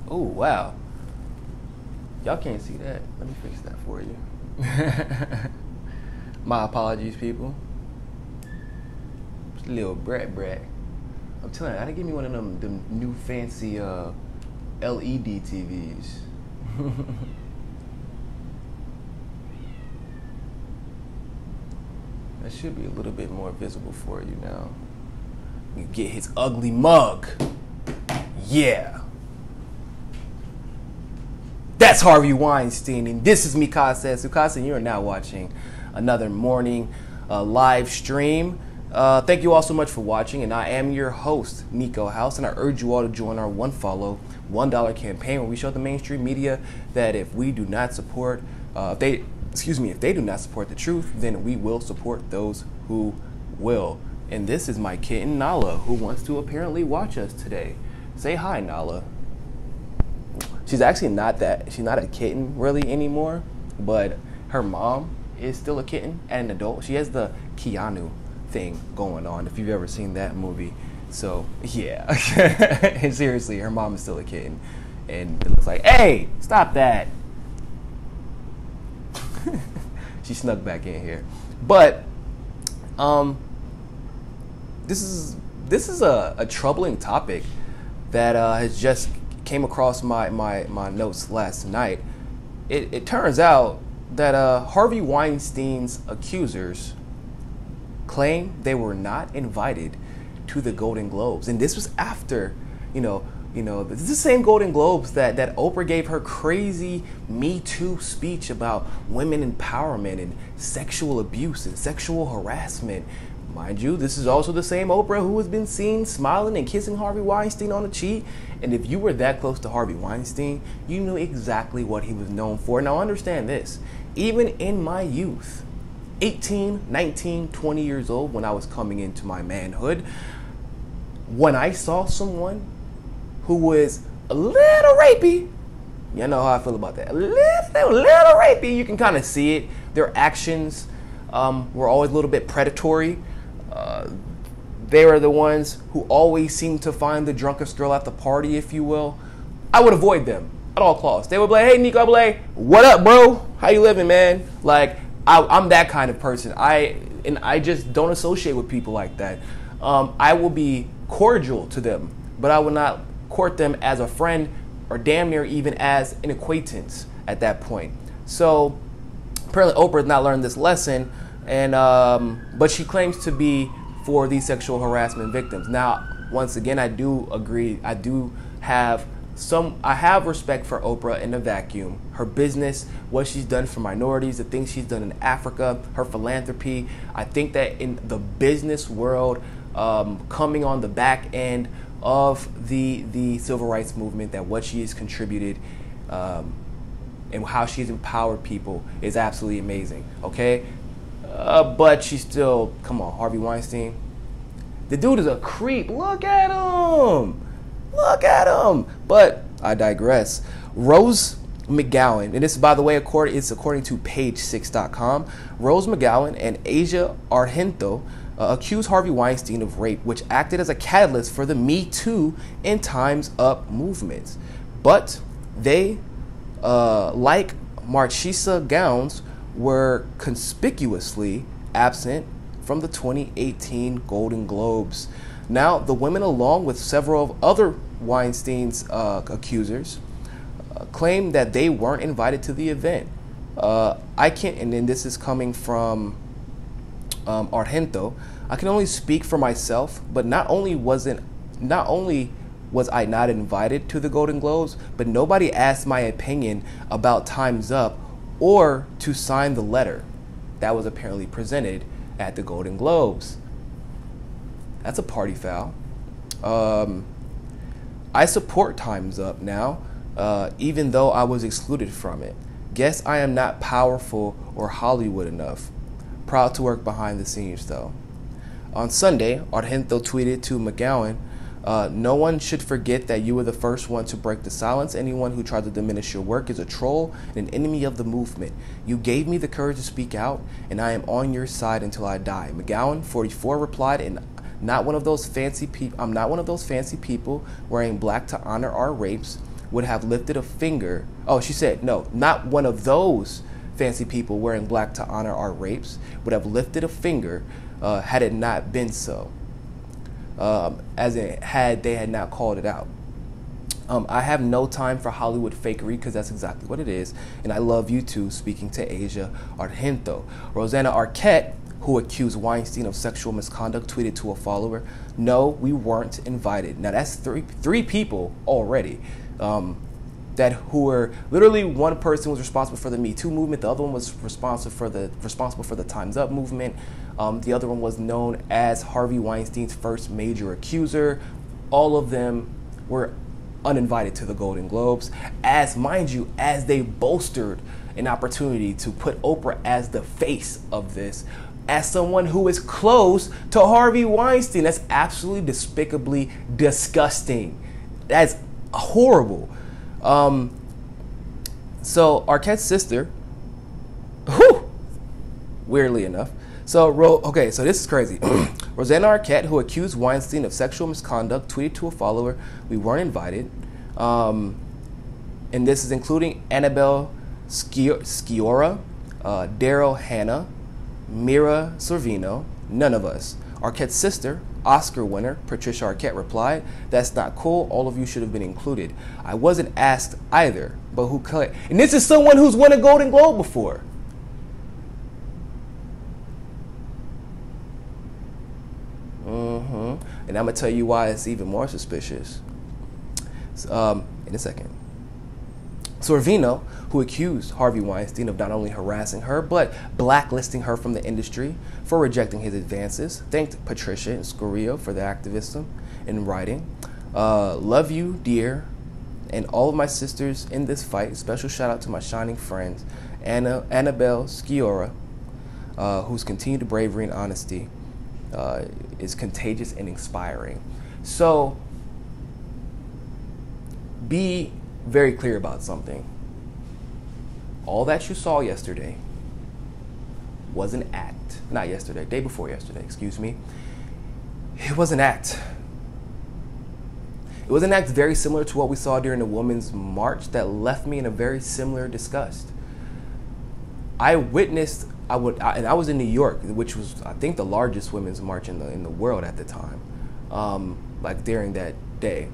Oh, wow. Y'all can't see that. Let me fix that for you. My apologies, people. Just a little brat. I'm telling you, I gotta give me one of them new fancy LED TVs. That should be a little bit more visible for you now. You get his ugly mug. Yeah. That's Harvey Weinstein, and this is Mikasa Sukasa, and you are now watching another morning live stream. Thank you all so much for watching, and I am your host, Niko House, and I urge you all to join our One Follow, $1 campaign, where we show the mainstream media that if we do not support, if they do not support the truth, then we will support those who will. And this is my kitten, Nala, who wants to apparently watch us today. Say hi, Nala. She's actually she's not a kitten really anymore, but her mom is still a kitten and an adult. She has the Keanu thing going on, if you've ever seen that movie. So, yeah. And seriously, her mom is still a kitten. And it looks like, hey, stop that. She snuck back in here. But, this is a troubling topic that has just came across my notes last night. It turns out that Harvey Weinstein's accusers claim they were not invited to the Golden Globes, and this was after, this is the same Golden Globes that Oprah gave her crazy Me Too speech about women empowerment and sexual abuse and sexual harassment. Mind you, this is also the same Oprah who has been seen smiling and kissing Harvey Weinstein on the cheek. And if you were that close to Harvey Weinstein, you knew exactly what he was known for. Now understand this, even in my youth, 18, 19, 20 years old, when I was coming into my manhood, when I saw someone who was a little rapey, you know how I feel about that, a little rapey, you can kind of see it. Their actions were always a little bit predatory. They were the ones who always seemed to find the drunkest girl at the party, if you will. I would avoid them at all costs. They would be like, hey, Niko, I'd be like, what up, bro? How you living, man? Like, I'm that kind of person. I just don't associate with people like that. I will be cordial to them, but I will not court them as a friend or damn near even as an acquaintance at that point. So apparently Oprah has not learned this lesson, and but she claims to be for these sexual harassment victims. Now, once again, I do agree. I have respect for Oprah in a vacuum. Her business, what she's done for minorities, the things she's done in Africa, her philanthropy. I think that in the business world, coming on the back end of the civil rights movement, that what she has contributed and how she's empowered people is absolutely amazing, okay? But she's still, come on, Harvey Weinstein. The dude is a creep. Look at him. But I digress. Rose McGowan, and this, by the way, it's according to page6.com. Rose McGowan and Asia Argento accused Harvey Weinstein of rape, which acted as a catalyst for the Me Too and Time's Up movements. But they, like Marchesa Gowns, were conspicuously absent from the 2018 Golden Globes. Now, the women, along with several of other Weinstein's accusers, claim that they weren't invited to the event. And then this is coming from Argento. I can only speak for myself, but not only was I not invited to the Golden Globes, but nobody asked my opinion about Time's Up or to sign the letter that was apparently presented at the Golden Globes. That's a party foul. I support Time's Up now, even though I was excluded from it. Guess I am not powerful or Hollywood enough. Proud to work behind the scenes, though. On Sunday, Argento tweeted to McGowan, no one should forget that you were the first one to break the silence. Anyone who tries to diminish your work is a troll and an enemy of the movement. You gave me the courage to speak out, and I am on your side until I die. McGowan, 44, replied, and I'm not one of those fancy people wearing black to honor our rapes. would have lifted a finger. Oh, she said, no, not one of those fancy people wearing black to honor our rapes would have lifted a finger had it not been so. As in, had they had not called it out. I have no time for Hollywood fakery, because that's exactly what it is. And I love you too, speaking to Asia Argento. Rosanna Arquette, who accused Weinstein of sexual misconduct, tweeted to a follower, "No, we weren't invited." Now that's three people already. That who were literally, one person was responsible for the Me Too movement, the other one was responsible for the Time's Up movement. The other one was known as Harvey Weinstein's first major accuser. All of them were uninvited to the Golden Globes, as, mind you, as they bolstered an opportunity to put Oprah as the face of this, as someone who is close to Harvey Weinstein. That's absolutely despicably disgusting. That's horrible. So Arquette's sister, weirdly enough, so this is crazy. Rosanna Arquette, who accused Weinstein of sexual misconduct, tweeted to a follower, "We weren't invited." And this is including Annabelle Sciorra, Daryl Hannah, Mira Sorvino, none of us. Arquette's sister, Oscar winner Patricia Arquette, replied, "That's not cool. All of you should have been included. I wasn't asked either, but who could?" And this is someone who's won a Golden Globe before. And I'm going to tell you why it's even more suspicious in a second. Sorvino, who accused Harvey Weinstein of not only harassing her, but blacklisting her from the industry for rejecting his advances, thanked Patricia and Scorio for their activism in writing. "Love you, dear, and all of my sisters in this fight. Special shout out to my shining friends, Annabelle Sciorra, whose continued bravery and honesty is contagious and inspiring." So, be very clear about something. All that you saw yesterday was an act. Not yesterday, day before yesterday, excuse me. It was an act. It was an act very similar to what we saw during the Women's March that left me in a very similar disgust. I witnessed, and I was in New York, which was, I think, the largest women's march in the world at the time, like during that day.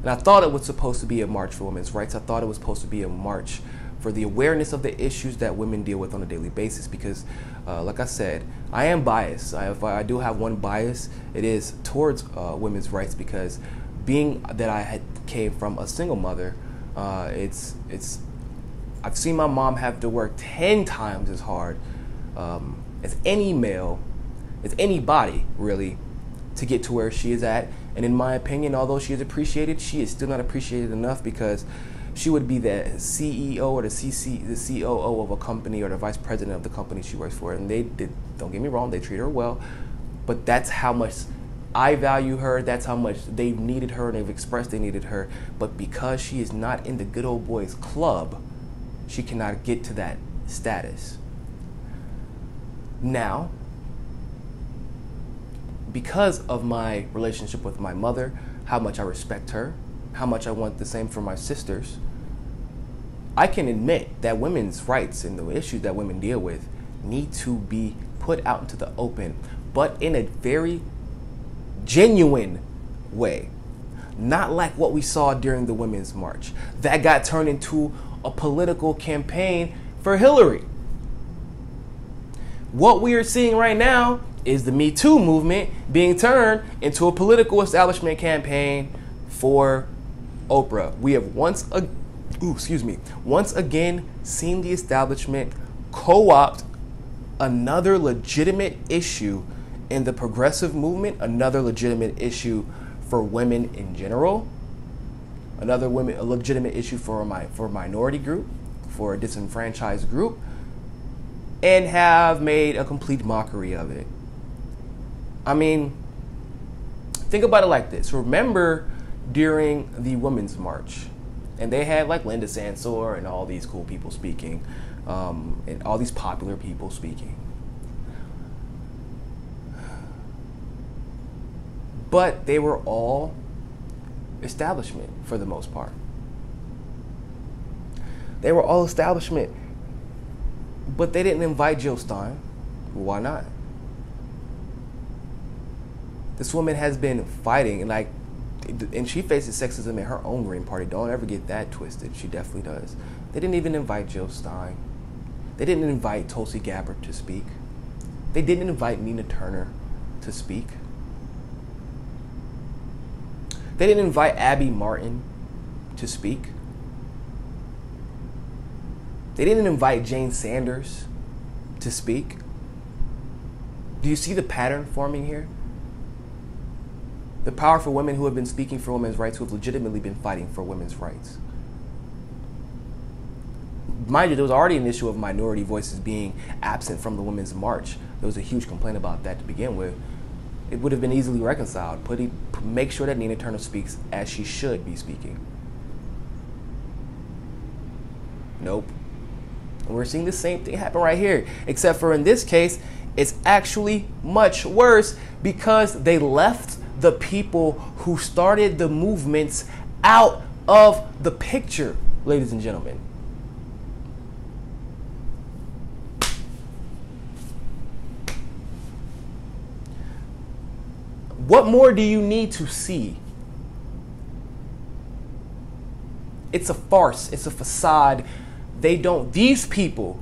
And I thought it was supposed to be a march for women's rights. I thought it was supposed to be a march for the awareness of the issues that women deal with on a daily basis, because, like I said, I am biased. If I do have one bias, it is towards women's rights, because being that I came from a single mother, I've seen my mom have to work 10 times as hard as any male, as anybody really, to get to where she is at. And in my opinion, although she is appreciated, she is still not appreciated enough, because she would be the CEO or the COO of a company, or the vice president of the company she works for. And don't get me wrong, they treat her well, but that's how much I value her. That's how much they've needed her, and they've expressed they needed her. But because she is not in the good old boys club, she cannot get to that status. Now, because of my relationship with my mother, how much I respect her, how much I want the same for my sisters, I can admit that women's rights and the issues that women deal with need to be put out into the open, but in a very genuine way. Not like what we saw during the Women's March. That got turned into a political campaign for Hillary. What we are seeing right now is the Me Too movement being turned into a political establishment campaign for Oprah. We have once again seen the establishment co-opt another legitimate issue in the progressive movement, another legitimate issue for women in general, a legitimate issue for a minority group, for a disenfranchised group, and have made a complete mockery of it. I mean, think about it like this. Remember during the Women's March, and they had like Linda Sansor and all these cool people speaking, and all these popular people speaking. But they were all establishment for the most part. They were all establishment. But they didn't invite Jill Stein. Why not? This woman has been fighting, and she faces sexism in her own Green Party. Don't ever get that twisted. She definitely does. They didn't even invite Jill Stein. They didn't invite Tulsi Gabbard to speak. They didn't invite Nina Turner to speak. They didn't invite Abby Martin to speak. They didn't invite Jane Sanders to speak. Do you see the pattern forming here? The powerful women who have been speaking for women's rights, who have legitimately been fighting for women's rights. Mind you, there was already an issue of minority voices being absent from the Women's March. There was a huge complaint about that to begin with. It would have been easily reconciled. Make sure that Nina Turner speaks as she should be speaking. Nope. And we're seeing the same thing happen right here, except for in this case, it's actually much worse because they left the people who started the movements out of the picture, ladies and gentlemen. What more do you need to see? It's a farce. It's a facade. These people,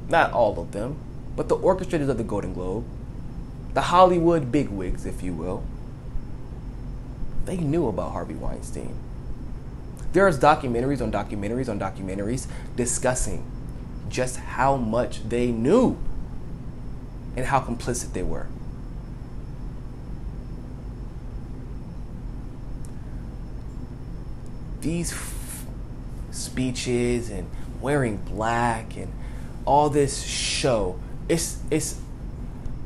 not all of them, but the orchestrators of the Golden Globe, the Hollywood bigwigs, if you will, they knew about Harvey Weinstein. There's documentaries on documentaries on documentaries discussing just how much they knew and how complicit they were. These speeches and wearing black and all this show, it's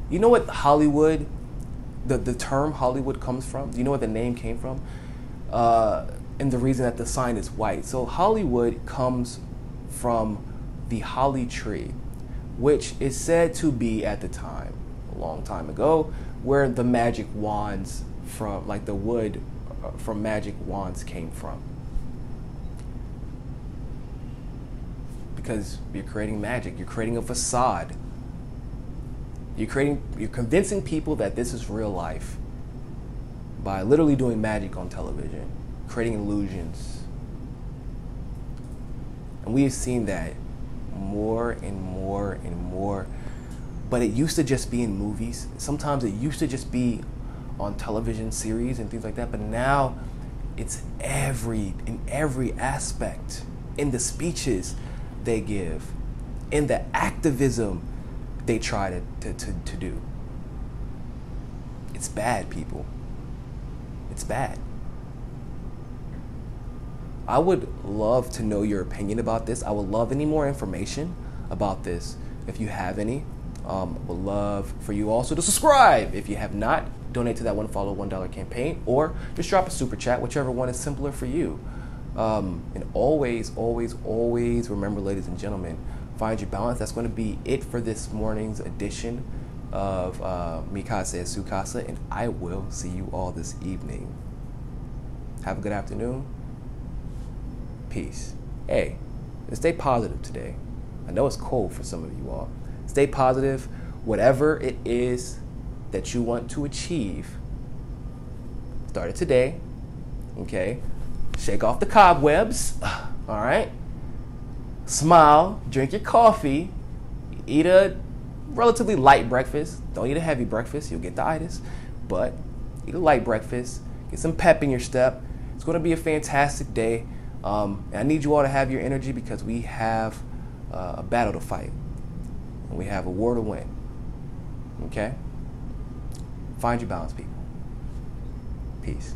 you know what Hollywood, the term Hollywood comes from? Do you know what the name came from? And the reason that the sign is white. So Hollywood comes from the holly tree, which is said to be at the time, a long time ago, where the magic wands from, like the wood from magic wands came from. Because you're creating magic, you're creating a facade. You're convincing people that this is real life by literally doing magic on television, creating illusions. And we have seen that more and more and more. But it used to just be in movies. Sometimes it used to just be on television series and things like that. But now it's in every aspect, in the speeches they give, in the activism they try to do. It's bad, people. It's bad. I would love to know your opinion about this. I would love any more information about this if you have any. Would love for you also to subscribe if you have not. Donate to that one follow $1 campaign, or just drop a super chat, whichever one is simpler for you. And always, always, always remember, ladies and gentlemen, find your balance. That's going to be it for this morning's edition of Mikasa and Sukasa, and I will see you all this evening. Have a good afternoon. Peace. Hey, and stay positive today. I know it's cold for some of you all. Stay positive. Whatever it is that you want to achieve, start it today. Okay? Shake off the cobwebs. All right? Smile. Drink your coffee. Eat a relatively light breakfast. Don't eat a heavy breakfast. You'll get the itis. But eat a light breakfast. Get some pep in your step. It's going to be a fantastic day. And I need you all to have your energy because we have a battle to fight. And we have a war to win. Okay? Find your balance, people. Peace.